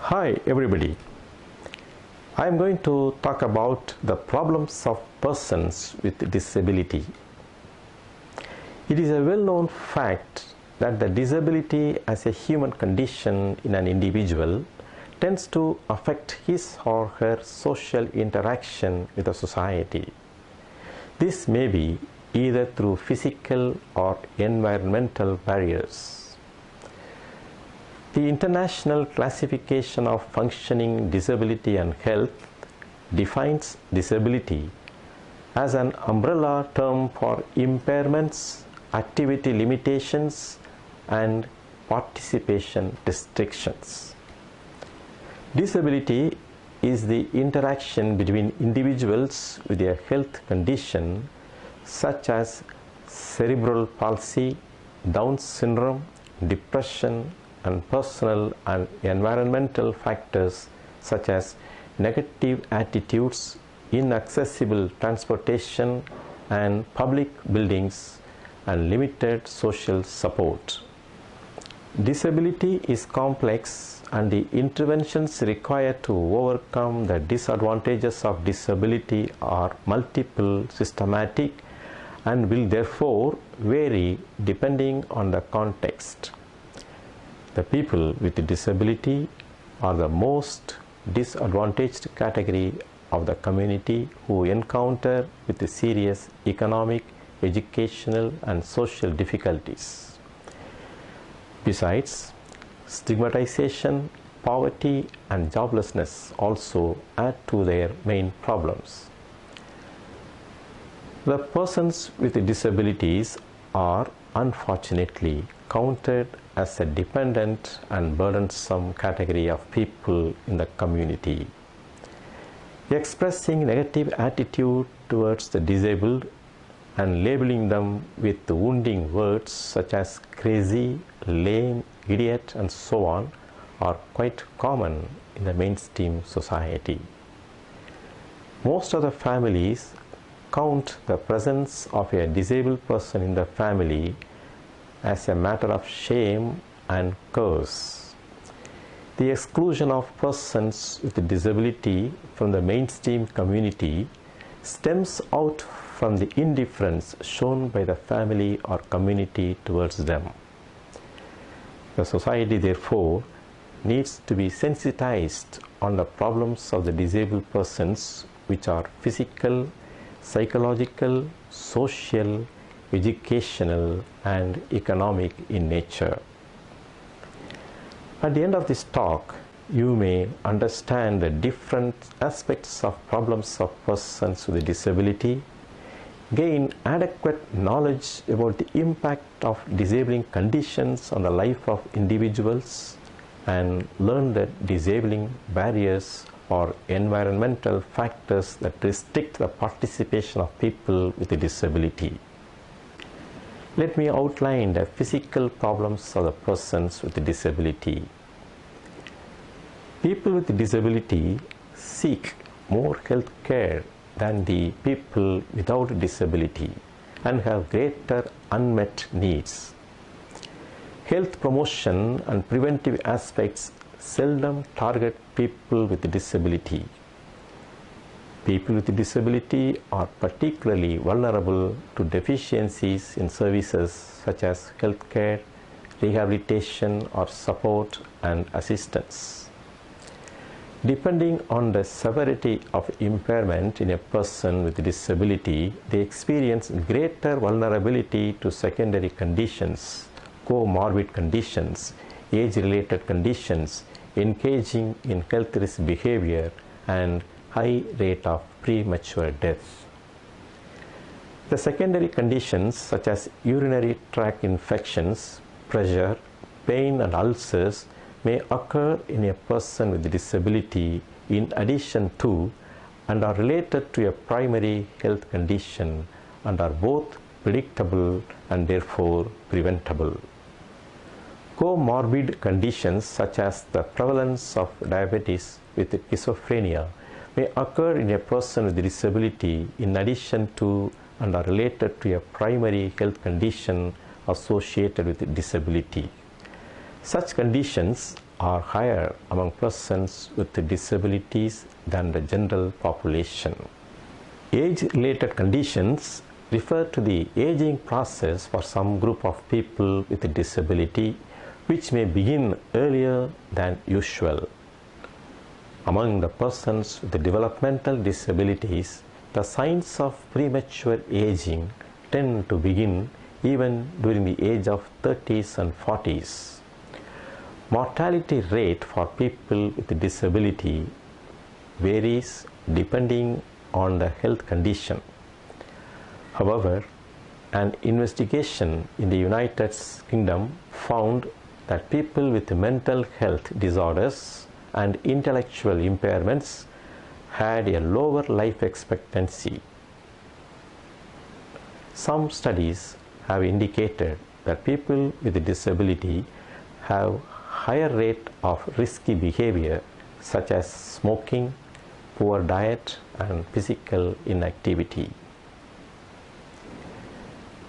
Hi everybody. I am going to talk about the problems of persons with disability. It is a well-known fact that the disability as a human condition in an individual tends to affect his or her social interaction with the society. This may be either through physical or environmental barriers. The International Classification of Functioning Disability and Health defines disability as an umbrella term for impairments, activity limitations, and participation restrictions. Disability is the interaction between individuals with a health condition such as cerebral palsy, Down syndrome, depression, and personal and environmental factors such as negative attitudes, inaccessible transportation and public buildings, and limited social support. Disability is complex, and the interventions required to overcome the disadvantages of disability are multiple, systematic, and will therefore vary depending on the context. The people with disability are the most disadvantaged category of the community who encounter with serious economic, educational, and social difficulties. Besides, stigmatization, poverty, and joblessness also add to their main problems. The persons with disabilities are unfortunately counted as a dependent and burdensome category of people in the community. Expressing negative attitude towards the disabled and labeling them with wounding words such as crazy, lame, idiot, and so on are quite common in the mainstream society. Most of the families count the presence of a disabled person in the family as a matter of shame and curse. The exclusion of persons with disability from the mainstream community stems out from the indifference shown by the family or community towards them. The society, therefore, needs to be sensitized on the problems of the disabled persons, which are physical, psychological, social, educational, and economic in nature. At the end of this talk, you may understand the different aspects of problems of persons with disability, gain adequate knowledge about the impact of disabling conditions on the life of individuals, and learn the disabling barriers or environmental factors that restrict the participation of people with a disability. Let me outline the physical problems of the persons with a disability. People with disability seek more health care than the people without disability and have greater unmet needs. Health promotion and preventive aspects seldom target people with disability. People with disability are particularly vulnerable to deficiencies in services such as healthcare, rehabilitation, or support and assistance. Depending on the severity of impairment in a person with disability, they experience greater vulnerability to secondary conditions, comorbid conditions, age-related conditions, engaging in health risk behavior, and high rate of premature death. The secondary conditions such as urinary tract infections, pressure, pain, and ulcers may occur in a person with disability in addition to and are related to a primary health condition and are both predictable and therefore preventable. Comorbid conditions such as the prevalence of diabetes with schizophrenia may occur in a person with disability in addition to and are related to a primary health condition associated with disability. Such conditions are higher among persons with disabilities than the general population. Age-related conditions refer to the aging process for some group of people with a disability, which may begin earlier than usual. Among the persons with developmental disabilities, the signs of premature aging tend to begin even during the age of 30s and 40s. Mortality rate for people with disability varies depending on the health condition. However, an investigation in the United Kingdom found that people with mental health disorders and intellectual impairments had a lower life expectancy. Some studies have indicated that people with a disability have higher rate of risky behavior such as smoking, poor diet, and physical inactivity.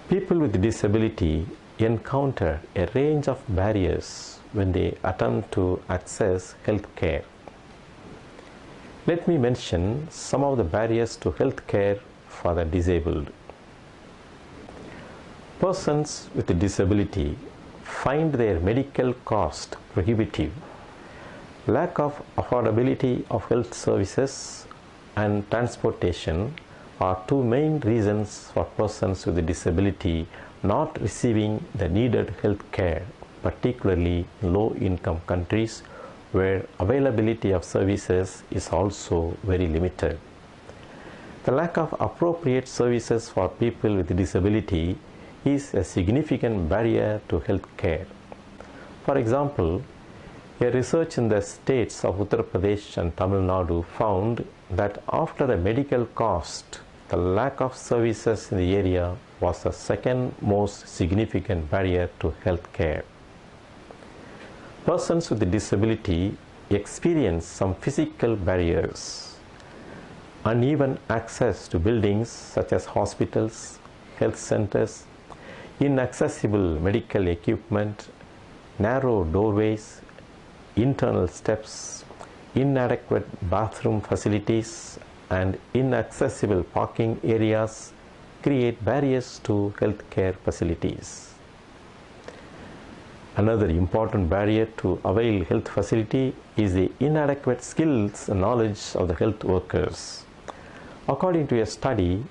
People with disability encounter a range of barriers when they attempt to access health care. Let me mention some of the barriers to health care for the disabled. Persons with a disability find their medical cost prohibitive. Lack of affordability of health services and transportation are two main reasons for persons with a disability not receiving the needed health care, particularly in low-income countries where availability of services is also very limited. The lack of appropriate services for people with disability is a significant barrier to health care. For example, a research in the states of Uttar Pradesh and Tamil Nadu found that after the medical cost, the lack of services in the area was the second most significant barrier to health care. Persons with disability experience some physical barriers. Uneven access to buildings such as hospitals, health centers, inaccessible medical equipment, narrow doorways, internal steps, inadequate bathroom facilities, and inaccessible parking areas create barriers to healthcare facilities. Another important barrier to avail health facility is the inadequate skills and knowledge of the health workers. According to a study,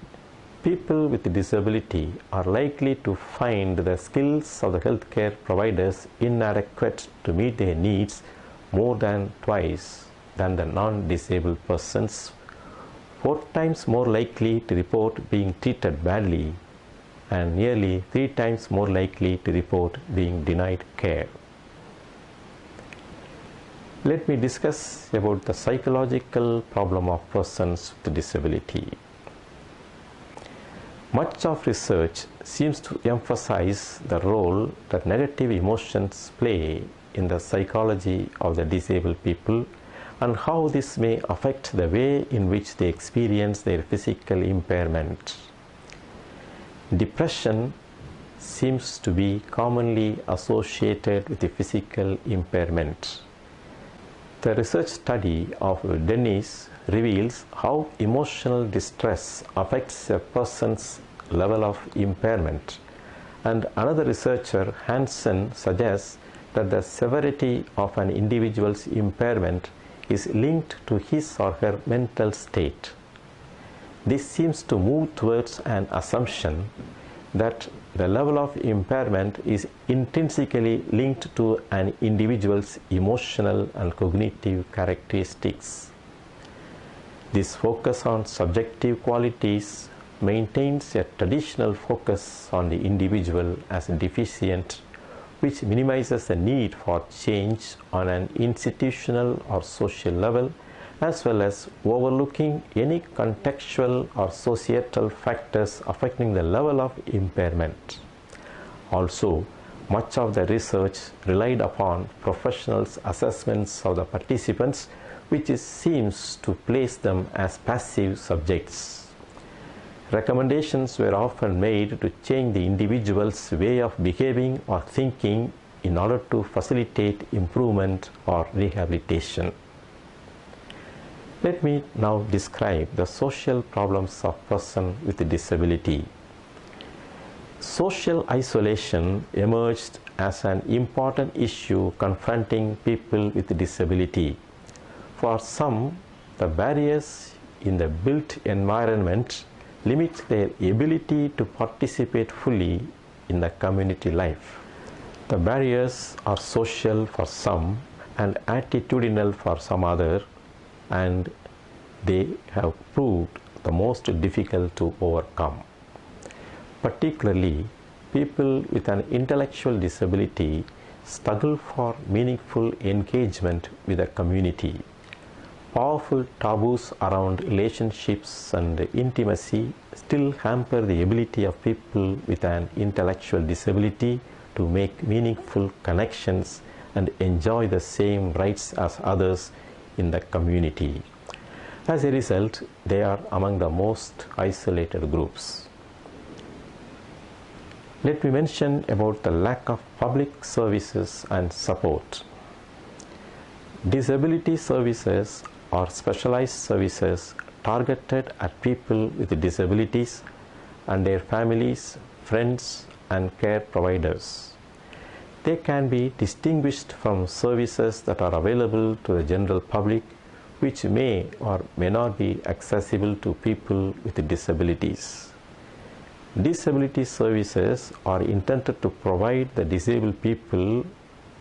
people with disability are likely to find the skills of the healthcare providers inadequate to meet their needs more than twice than the non-disabled persons, 4 times more likely to report being treated badly, and nearly 3 times more likely to report being denied care. Let me discuss about the psychological problem of persons with disability. Much of research seems to emphasize the role that negative emotions play in the psychology of the disabled people and how this may affect the way in which they experience their physical impairment. Depression seems to be commonly associated with the physical impairment. The research study of Dennis reveals how emotional distress affects a person's level of impairment, and another researcher, Hansen, suggests that the severity of an individual's impairment is linked to his or her mental state. This seems to move towards an assumption that the level of impairment is intrinsically linked to an individual's emotional and cognitive characteristics. This focus on subjective qualities maintains a traditional focus on the individual as deficient, which minimizes the need for change on an institutional or social level, as well as overlooking any contextual or societal factors affecting the level of impairment. Also, much of the research relied upon professionals' assessments of the participants, which seems to place them as passive subjects. Recommendations were often made to change the individual's way of behaving or thinking in order to facilitate improvement or rehabilitation. Let me now describe the social problems of person with a disability. Social isolation emerged as an important issue confronting people with a disability. For some, the barriers in the built environment limit their ability to participate fully in the community life. The barriers are social for some and attitudinal for some other, and they have proved the most difficult to overcome. Particularly, people with an intellectual disability struggle for meaningful engagement with the community. Powerful taboos around relationships and intimacy still hamper the ability of people with an intellectual disability to make meaningful connections and enjoy the same rights as others in the community. As a result, they are among the most isolated groups. Let me mention about the lack of public services and support. Disability services are specialized services targeted at people with disabilities and their families, friends, and care providers. They can be distinguished from services that are available to the general public, which may or may not be accessible to people with disabilities. Disability services are intended to provide the disabled people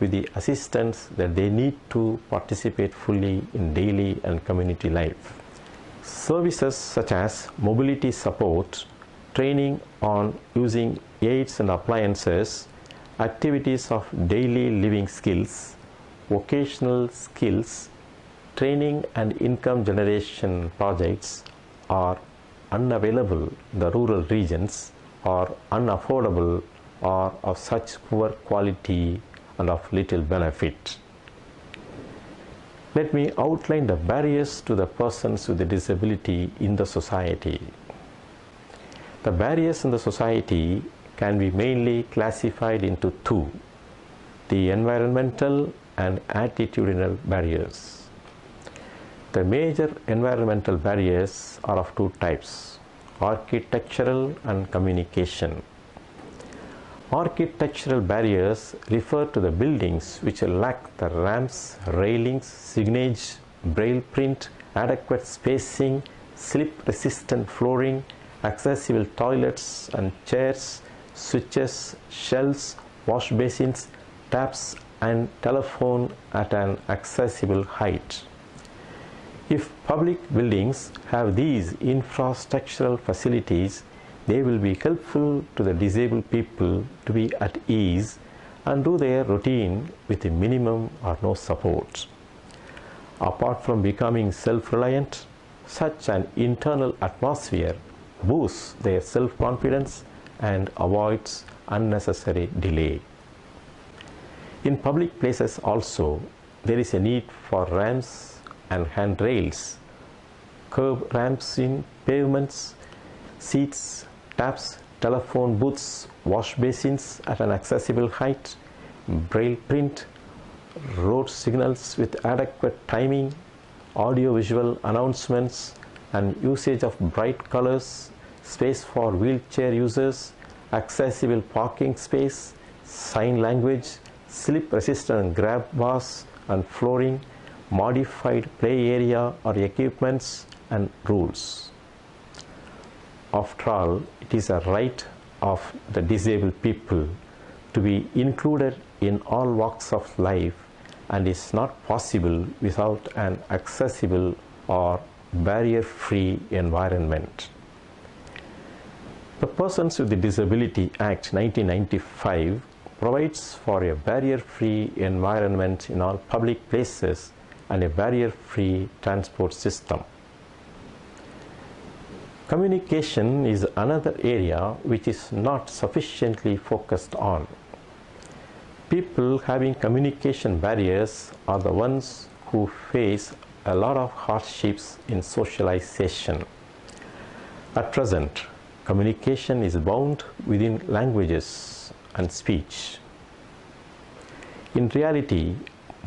with the assistance that they need to participate fully in daily and community life. Services such as mobility support, training on using aids and appliances, activities of daily living skills, vocational skills, training and income generation projects are unavailable in the rural regions, or unaffordable, or of such poor quality and of little benefit. Let me outline the barriers to the persons with a disability in the society. The barriers in the society can be mainly classified into two: the environmental and attitudinal barriers. The major environmental barriers are of two types: architectural and communication. Architectural barriers refer to the buildings which lack the ramps, railings, signage, braille print, adequate spacing, slip-resistant flooring, accessible toilets and chairs, switches, shelves, wash basins, taps, and telephone at an accessible height. If public buildings have these infrastructural facilities, they will be helpful to the disabled people to be at ease and do their routine with a minimum or no support. Apart from becoming self-reliant, such an internal atmosphere boosts their self-confidence and avoids unnecessary delay. In public places also, there is a need for ramps and handrails, curb ramps in pavements, seats, taps, telephone booths, wash basins at an accessible height, braille print, road signals with adequate timing, audio-visual announcements, and usage of bright colors, space for wheelchair users, accessible parking space, sign language, slip-resistant grab bars and flooring, modified play area or equipments, and rules. After all, it is a right of the disabled people to be included in all walks of life, and is not possible without an accessible or barrier-free environment. The Persons with Disability Act 1995 provides for a barrier-free environment in all public places and a barrier-free transport system. Communication is another area which is not sufficiently focused on. People having communication barriers are the ones who face a lot of hardships in socialization. At present, communication is bound within languages and speech. In reality,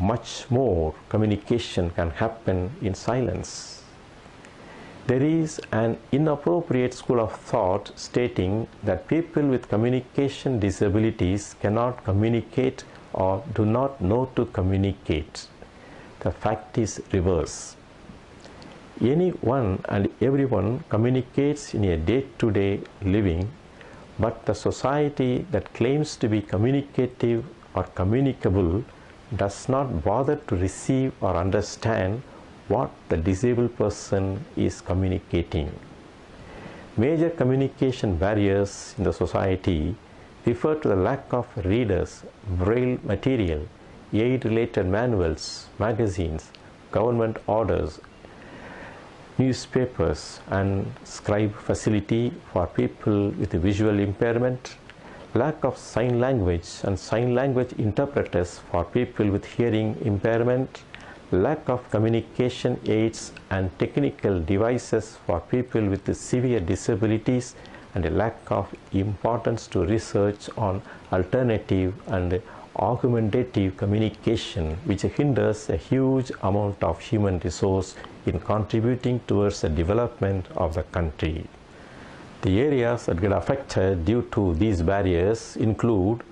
much more communication can happen in silence. There is an inappropriate school of thought stating that people with communication disabilities cannot communicate or do not know to communicate. The fact is reverse. Anyone and everyone communicates in a day-to-day living, but the society that claims to be communicative or communicable does not bother to receive or understand what the disabled person is communicating. Major communication barriers in the society refer to the lack of readers, braille material, aid-related manuals, magazines, government orders, newspapers, and scribe facility for people with visual impairment, lack of sign language and sign language interpreters for people with hearing impairment, lack of communication aids and technical devices for people with severe disabilities, and a lack of importance to research on alternative and augmentative communication, which hinders a huge amount of human resource in contributing towards the development of the country. The areas that get affected due to these barriers include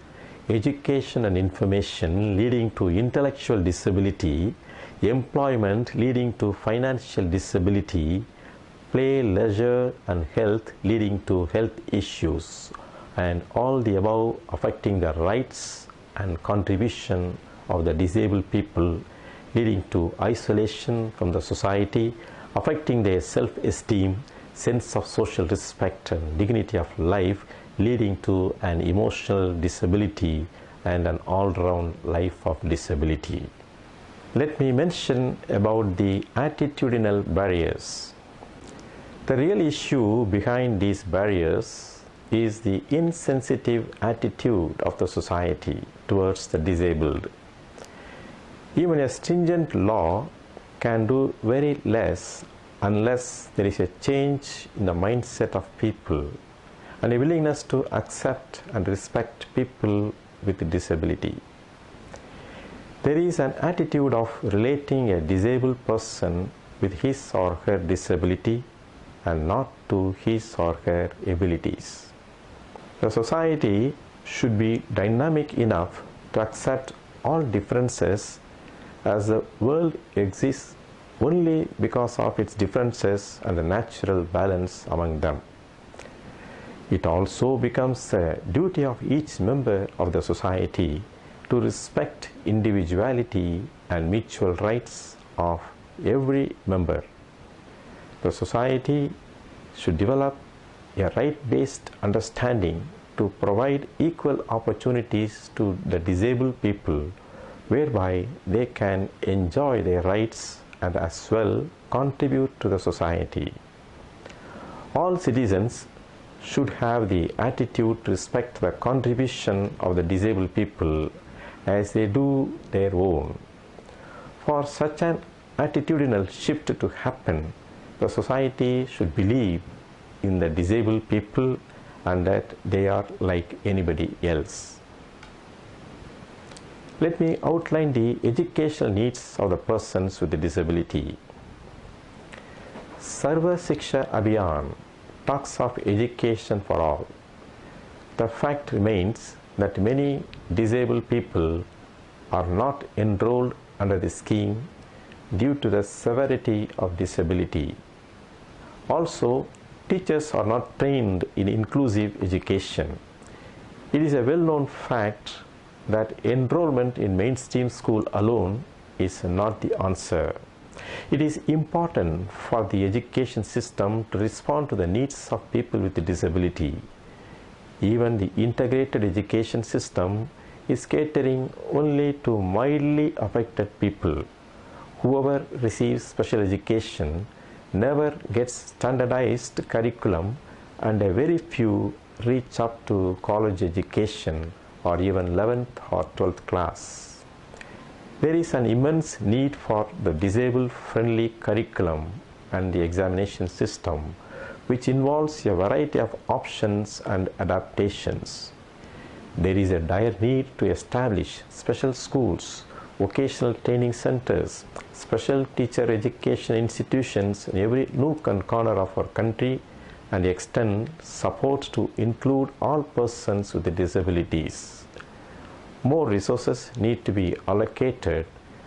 education and information leading to intellectual disability, employment leading to financial disability, play, leisure, and health leading to health issues, and all the above affecting the rights and contribution of the disabled people, leading to isolation from the society, affecting their self-esteem, sense of social respect and dignity of life, leading to an emotional disability and an all-round life of disability. Let me mention about the attitudinal barriers. The real issue behind these barriers is the insensitive attitude of the society towards the disabled. Even a stringent law can do very less unless there is a change in the mindset of people and a willingness to accept and respect people with disability. There is an attitude of relating a disabled person with his or her disability and not to his or her abilities. The society should be dynamic enough to accept all differences, as the world exists only because of its differences and the natural balance among them. It also becomes the duty of each member of the society to respect individuality and mutual rights of every member. The society should develop a right-based understanding to provide equal opportunities to the disabled people, whereby they can enjoy their rights and as well contribute to the society. All citizens should have the attitude to respect the contribution of the disabled people as they do their own. For such an attitudinal shift to happen, the society should believe in the disabled people and that they are like anybody else. Let me outline the educational needs of the persons with a disability. Sarva Shiksha Abhiyan talks of education for all. The fact remains that many disabled people are not enrolled under the scheme due to the severity of disability. Also, teachers are not trained in inclusive education. It is a well-known fact that enrollment in mainstream school alone is not the answer. It is important for the education system to respond to the needs of people with disability. Even the integrated education system is catering only to mildly affected people. Whoever receives special education never gets standardized curriculum, and a very few reach up to college education or even 11th or 12th class. There is an immense need for the disabled-friendly curriculum and the examination system, which involves a variety of options and adaptations. There is a dire need to establish special schools, vocational training centers, special teacher education institutions in every nook and corner of our country, and extend support to include all persons with disabilities. More resources need to be allocated,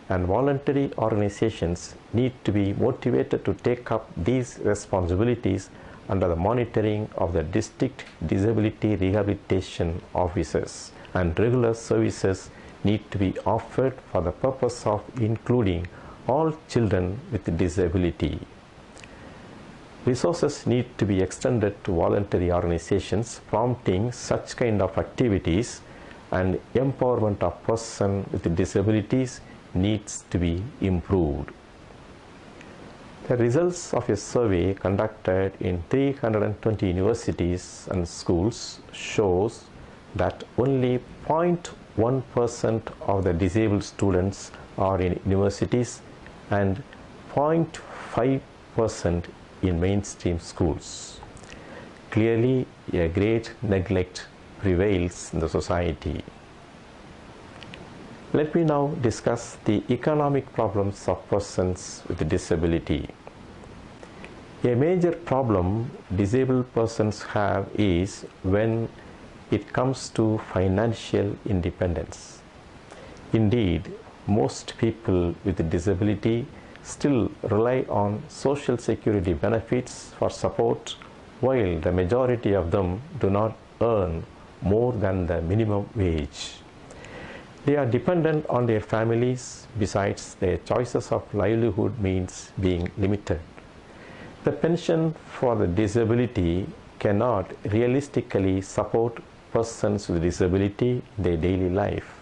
and voluntary organizations need to be motivated to take up these responsibilities under the monitoring of the district disability rehabilitation officers, and regular services need to be offered for the purpose of including all children with disability. Resources need to be extended to voluntary organizations prompting such kind of activities, and empowerment of persons with disabilities needs to be improved. The results of a survey conducted in 320 universities and schools shows that only 0.1% of the disabled students are in universities and 0.5% in mainstream schools. Clearly, a great neglect prevails in the society. Let me now discuss the economic problems of persons with disability. A major problem disabled persons have is when it comes to financial independence. Indeed, most people with disability still rely on social security benefits for support, while the majority of them do not earn more than the minimum wage. They are dependent on their families, besides their choices of livelihood means being limited. The pension for the disability cannot realistically support persons with disability in their daily life.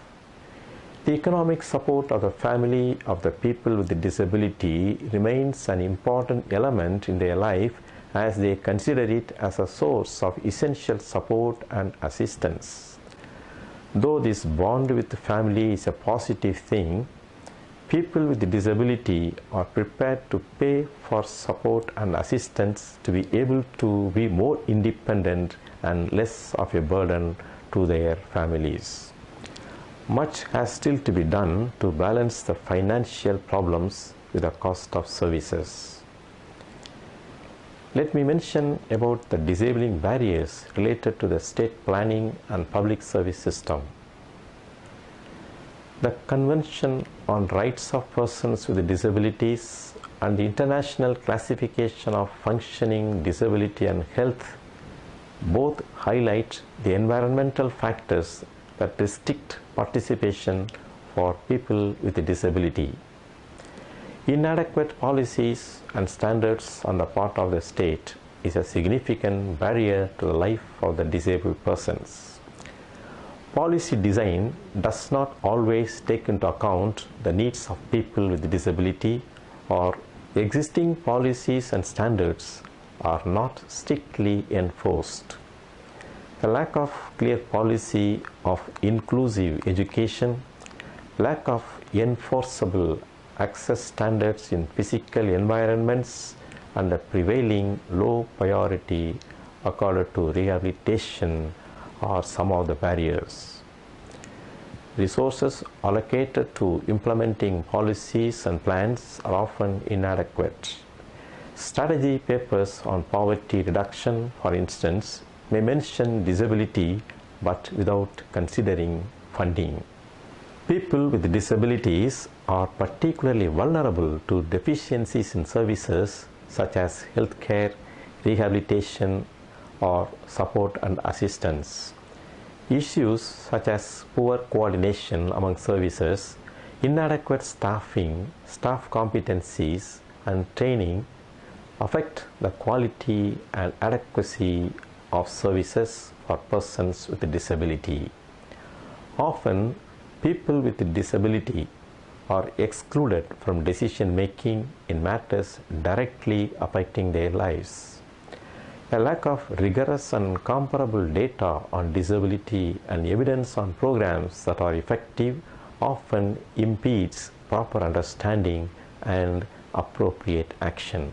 The economic support of the family of the people with disability remains an important element in their life, as they consider it as a source of essential support and assistance. Though this bond with the family is a positive thing, people with disability are prepared to pay for support and assistance to be able to be more independent and less of a burden to their families. Much has still to be done to balance the financial problems with the cost of services. Let me mention about the disabling barriers related to the state planning and public service system. The Convention on Rights of Persons with Disabilities and the International Classification of Functioning Disability and Health both highlight the environmental factors that restrict participation for people with a disability. Inadequate policies and standards on the part of the state is a significant barrier to the life of the disabled persons. Policy design does not always take into account the needs of people with disability, or existing policies and standards are not strictly enforced. The lack of clear policy of inclusive education, lack of enforceable access standards in physical environments, and the prevailing low priority accorded to rehabilitation are some of the barriers. Resources allocated to implementing policies and plans are often inadequate. Strategy papers on poverty reduction, for instance, may mention disability but without considering funding. People with disabilities are particularly vulnerable to deficiencies in services such as healthcare, rehabilitation, or support and assistance. Issues such as poor coordination among services, inadequate staffing, staff competencies, and training affect the quality and adequacy of services for persons with a disability. Often, people with a disability are excluded from decision making in matters directly affecting their lives. A lack of rigorous and comparable data on disability and evidence on programs that are effective often impedes proper understanding and appropriate action.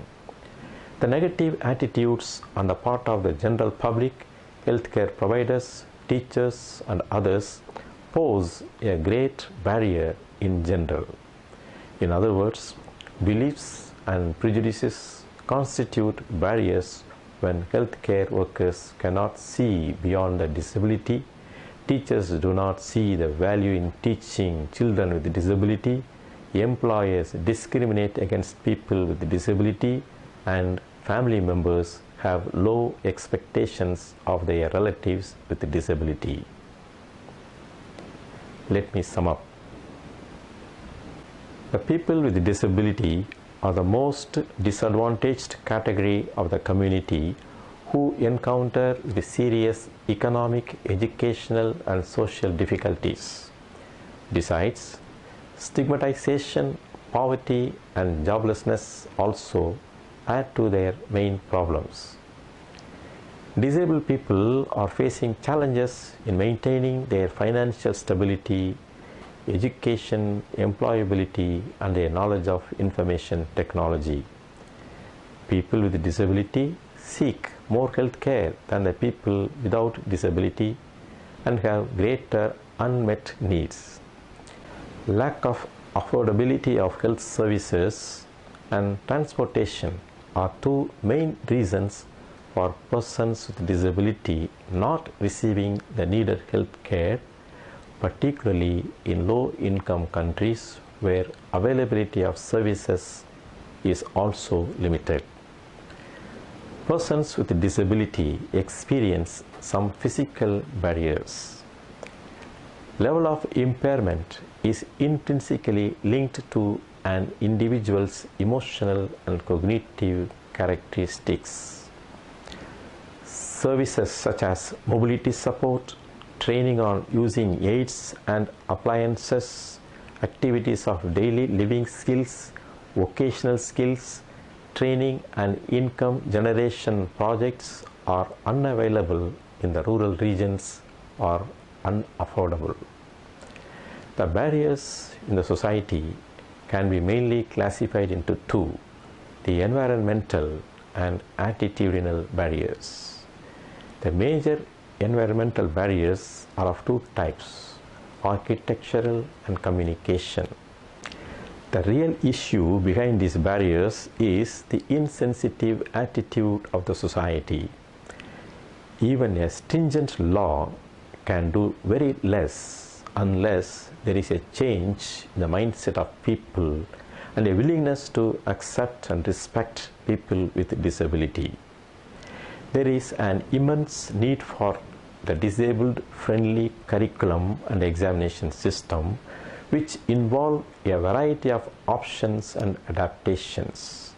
The negative attitudes on the part of the general public, healthcare providers, teachers and others pose a great barrier in general. In other words, beliefs and prejudices constitute barriers when healthcare workers cannot see beyond the disability, teachers do not see the value in teaching children with disability, employers discriminate against people with disability, and family members have low expectations of their relatives with disability. Let me sum up. The people with disability are the most disadvantaged category of the community who encounter the serious economic, educational and social difficulties. Besides, stigmatization, poverty and joblessness also add to their main problems. Disabled people are facing challenges in maintaining their financial stability, education, employability and their knowledge of information technology. People with disability seek more health care than the people without disability and have greater unmet needs. Lack of affordability of health services and transportation are two main reasons for persons with disability not receiving the needed health care, particularly in low-income countries where availability of services is also limited. Persons with disability experience some physical barriers. Level of impairment is intrinsically linked to an individual's emotional and cognitive characteristics. Services such as mobility support, training on using aids and appliances, activities of daily living skills, vocational skills, training and income generation projects are unavailable in the rural regions or unaffordable. The barriers in the society can be mainly classified into two: the environmental and attitudinal barriers. The major environmental barriers are of two types: architectural and communication. The real issue behind these barriers is the insensitive attitude of the society. Even a stringent law can do very less unless there is a change in the mindset of people and a willingness to accept and respect people with disability. There is an immense need for the disabled-friendly curriculum and examination system which involve a variety of options and adaptations.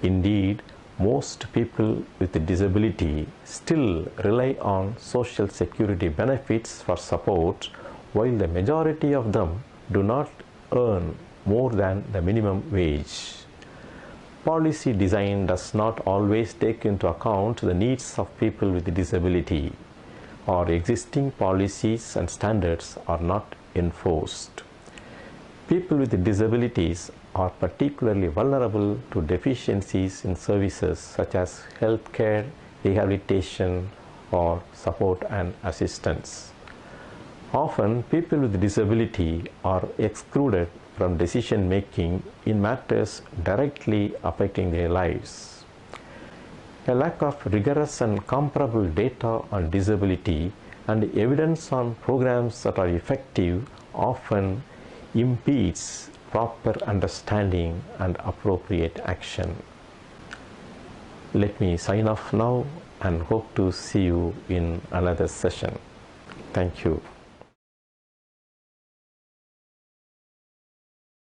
Indeed, most people with disability still rely on social security benefits for support, while the majority of them do not earn more than the minimum wage. Policy design does not always take into account the needs of people with disability, or existing policies and standards are not enforced. People with disabilities are particularly vulnerable to deficiencies in services such as health care, rehabilitation, or support and assistance. Often, people with disability are excluded from decision making in matters directly affecting their lives. A lack of rigorous and comparable data on disability and evidence on programs that are effective often impedes proper understanding and appropriate action. Let me sign off now and hope to see you in another session. Thank you.